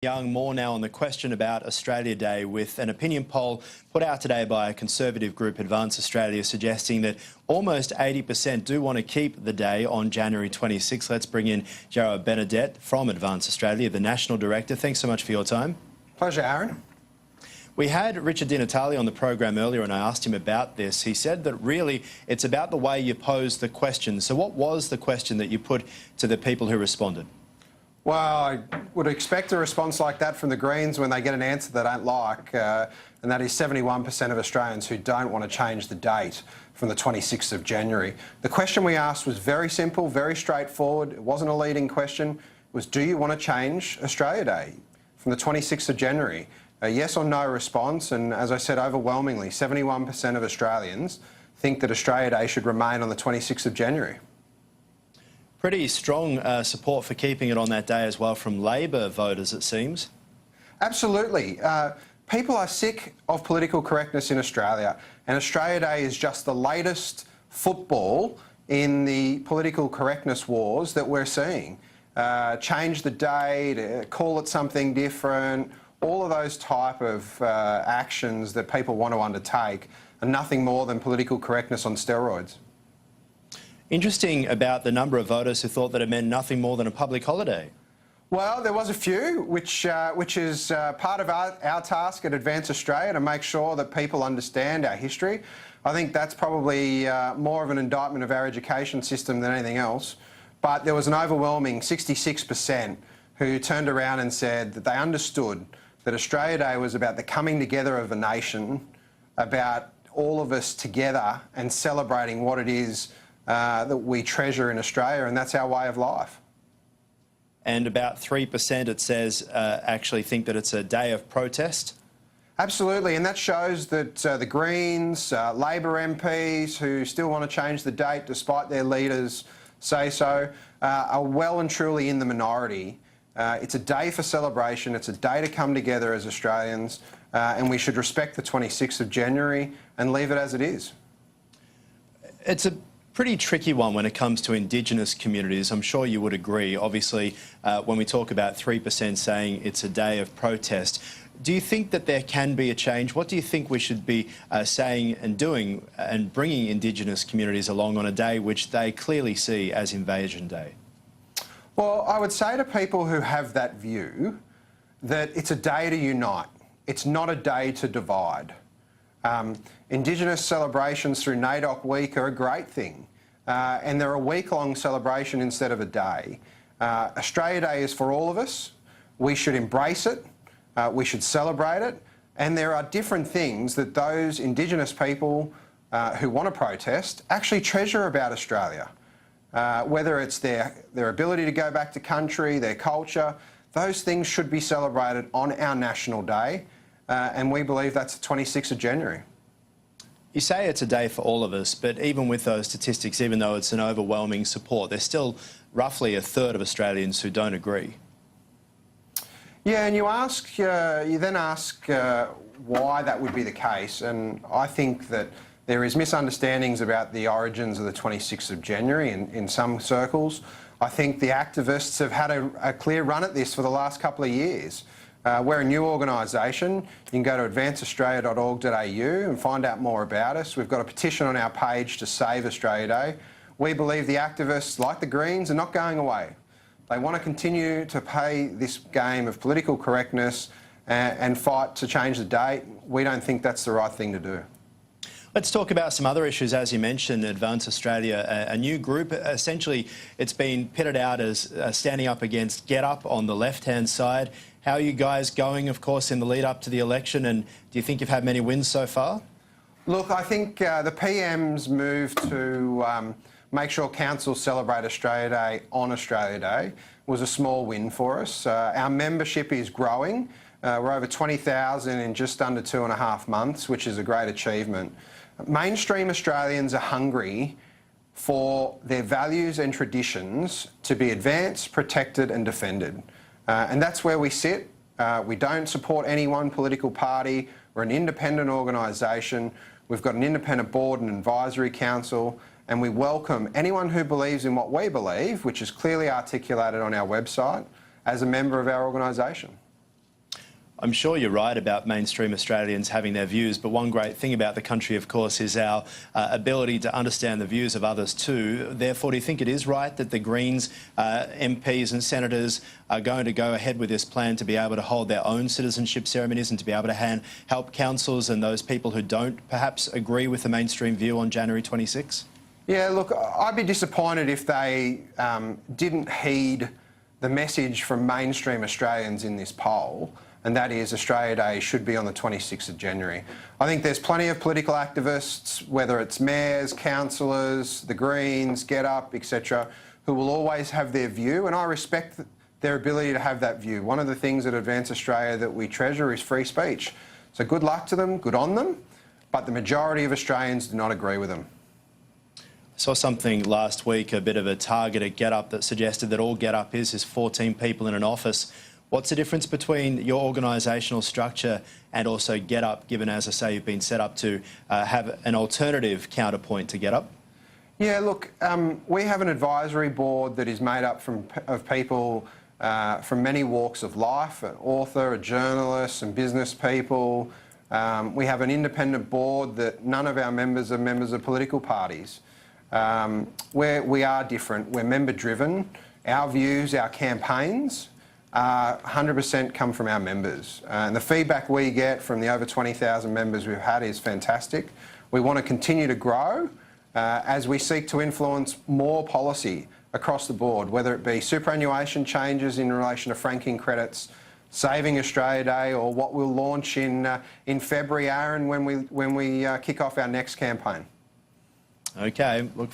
Young, more now on the question about Australia Day, with an opinion poll put out today by a conservative group, Advance Australia, suggesting that almost 80% do want to keep the day on January 26. Let's bring in Benedet from Advance Australia, the National Director. Thanks so much for your time. Pleasure, Aaron. We had Richard Di Natale on the program earlier and I asked him about this. He said that really it's about the way you pose the question. So what was the question that you put to the people who responded? Well, I would expect a response like that from the Greens when they get an answer they don't like, and that is 71% of Australians who don't want to change the date from the 26th of January. The question we asked was very simple, very straightforward. It wasn't a leading question. It was, do you want to change Australia Day from the 26th of January? A yes or no response, and as I said, overwhelmingly, 71% of Australians think that Australia Day should remain on the 26th of January. Pretty strong support for keeping it on that day as well from Labor voters, it seems. Absolutely. People are sick of political correctness in Australia, and Australia Day is just the latest football in the political correctness wars that we're seeing. Change the date, call it something different, all of those type of actions that people want to undertake are nothing more than political correctness on steroids. Interesting about the number of voters who thought that it meant nothing more than a public holiday. Well, there was a few, which is part of our task at Advance Australia to make sure that people understand our history. I think that's probably more of an indictment of our education system than anything else. But there was an overwhelming 66% who turned around and said that they understood that Australia Day was about the coming together of a nation, about all of us together and celebrating what it is that we treasure in Australia, and that's our way of life. And about 3%, it says, actually think that it's a day of protest. Absolutely, and that shows that the Greens, Labor MPs who still want to change the date despite their leaders say so, are well and truly in the minority. It's a day for celebration, it's a day to come together as Australians, and we should respect the 26th of January and leave it as it is. It's a pretty tricky one when it comes to Indigenous communities. I'm sure you would agree. Obviously, when we talk about 3% saying it's a day of protest, do you think that there can be a change? What do you think we should be saying and doing and bringing Indigenous communities along on a day which they clearly see as Invasion Day? Well, I would say to people who have that view that it's a day to unite. It's not a day to divide. Indigenous celebrations through NAIDOC Week are a great thing, and they're a week-long celebration instead of a day. Australia Day is for all of us. We should embrace it, we should celebrate it, and there are different things that those Indigenous people who want to protest actually treasure about Australia. Whether it's their ability to go back to country, their culture, those things should be celebrated on our National Day. And we believe that's the 26th of January. You say it's a day for all of us, but even with those statistics, even though it's an overwhelming support, there's still roughly a third of Australians who don't agree. Yeah, and you then ask why that would be the case, and I think that there is misunderstandings about the origins of the 26th of January in some circles. I think the activists have had a clear run at this for the last couple of years. We're a new organisation. You can go to advanceaustralia.org.au and find out more about us. We've got a petition on our page to save Australia Day. We believe the activists, like the Greens, are not going away. They want to continue to play this game of political correctness and fight to change the date. We don't think that's the right thing to do. Let's talk about some other issues. As you mentioned, Advance Australia, a new group. Essentially, it's been pitted out as standing up against Get Up on the left-hand side. How are you guys going, of course, in the lead up to the election, and do you think you've had many wins so far? Look, I think the PM's move to make sure councils celebrate Australia Day on Australia Day was a small win for us. Our membership is growing. We're over 20,000 in just under 2.5 months, which is a great achievement. Mainstream Australians are hungry for their values and traditions to be advanced, protected and defended. And that's where we sit. We don't support any one political party. We're an independent organisation. We've got an independent board and advisory council, and we welcome anyone who believes in what we believe, which is clearly articulated on our website, as a member of our organisation. I'm sure you're right about mainstream Australians having their views, but one great thing about the country, of course, is our ability to understand the views of others too. Therefore, do you think it is right that the Greens MPs and senators are going to go ahead with this plan to be able to hold their own citizenship ceremonies and to be able to help councils and those people who don't perhaps agree with the mainstream view on January 26? Yeah, look, I'd be disappointed if they didn't heed the message from mainstream Australians in this poll, and that is Australia Day should be on the 26th of January. I think there's plenty of political activists, whether it's mayors, councillors, the Greens, Get Up, etc., who will always have their view, and I respect their ability to have that view. One of the things at Advance Australia that we treasure is free speech. So good luck to them, good on them, but the majority of Australians do not agree with them. I saw something last week, a bit of a target at Get Up, that suggested that all Get Up is 14 people in an office. What's the difference between your organisational structure and also Get Up, given, as I say, you've been set up to have an alternative counterpoint to Get Up? Yeah, look, we have an advisory board that is made up of people from many walks of life, an author, a journalist, some business people. We have an independent board that none of our members are members of political parties. We are different. We're member-driven. Our views, our campaigns, 100% come from our members. And the feedback we get from the over 20,000 members we've had is fantastic. We want to continue to grow as we seek to influence more policy across the board, whether it be superannuation changes in relation to franking credits, Saving Australia Day, or what we'll launch in February, Aaron, when we kick off our next campaign. Okay, look